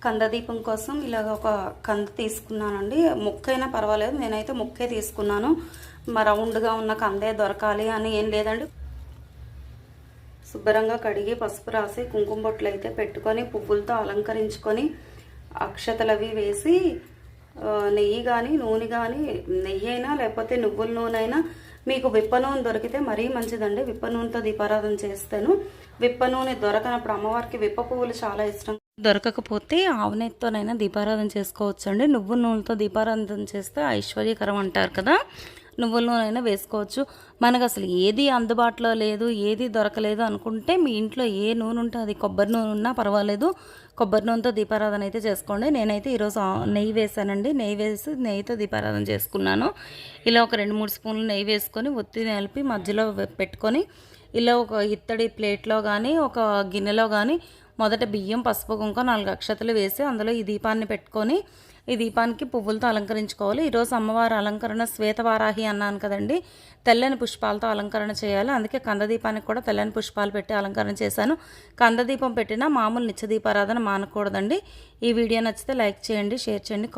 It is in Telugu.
కందదీపం కోసం ఇలాగ ఒక కంద తీసుకున్నానండి. ముక్కైనా పర్వాలేదు, నేనైతే ముక్కే తీసుకున్నాను. రౌండ్గా ఉన్న కందే దొరకాలి అని ఏం లేదండి. శుభ్రంగా కడిగి పసుపు రాసి కుంకుమ బొట్లు అయితే పెట్టుకొని పువ్వులతో అలంకరించుకొని అక్షతలు అవి వేసి నెయ్యి కానీ నూనె కానీ, నెయ్యి అయినా లేకపోతే నువ్వుల నూనె అయినా, మీకు విప్ప నూనె దొరికితే మరీ మంచిదండి. విప్ప నూనెతో దీపారాధన చేస్తాను. విప్ప నూనె దొరకనప్పుడు అమ్మవారికి విప్ప పువ్వులు చాలా ఇష్టం. దొరకకపోతే ఆవునెత్తోనైనా దీపారాధన చేసుకోవచ్చండి. నువ్వుల నూనెతో దీపారాధన చేస్తే ఐశ్వర్యకరం అంటారు కదా. నువ్వుల నూనె అయినా వేసుకోవచ్చు. మనకు అసలు ఏది అందుబాటులో లేదు, ఏది దొరకలేదు అనుకుంటే మీ ఇంట్లో ఏ నూనె ఉంటే అది, కొబ్బరి నూనె ఉన్నా పర్వాలేదు, కొబ్బరి నూనెతో దీపారాధన అయితే చేసుకోండి. నేనైతే ఈరోజు నెయ్యి వేసానండి. నెయ్యి వేసి నెయ్యితో దీపారాధన చేసుకున్నాను. ఇలా ఒక 2-3 స్పూన్లు నెయ్యి వేసుకొని ఒత్తి నిలిపి మధ్యలో పెట్టుకొని ఇలా ఒక ఇత్తడి ప్లేట్లో కానీ ఒక గిన్నెలో కానీ మొదట బియ్యం, పసుపు, కుంకుమ 4 అక్షతలు వేసి అందులో ఈ దీపాన్ని పెట్టుకొని ఈ దీపానికి పువ్వులతో అలంకరించుకోవాలి. ఈరోజు అమ్మవారి అలంకరణ శ్వేతవారాహి అన్నాను కదండి, తెల్లని పుష్పాలతో అలంకరణ చేయాలి. అందుకే కందదీపానికి కూడా తెల్లని పుష్పాలు పెట్టి అలంకరణ చేశాను. కందదీపం పెట్టినా మామూలు నిత్య దీపారాధన మానకూడదండి. ఈ వీడియో నచ్చితే లైక్ చేయండి, షేర్ చేయండి,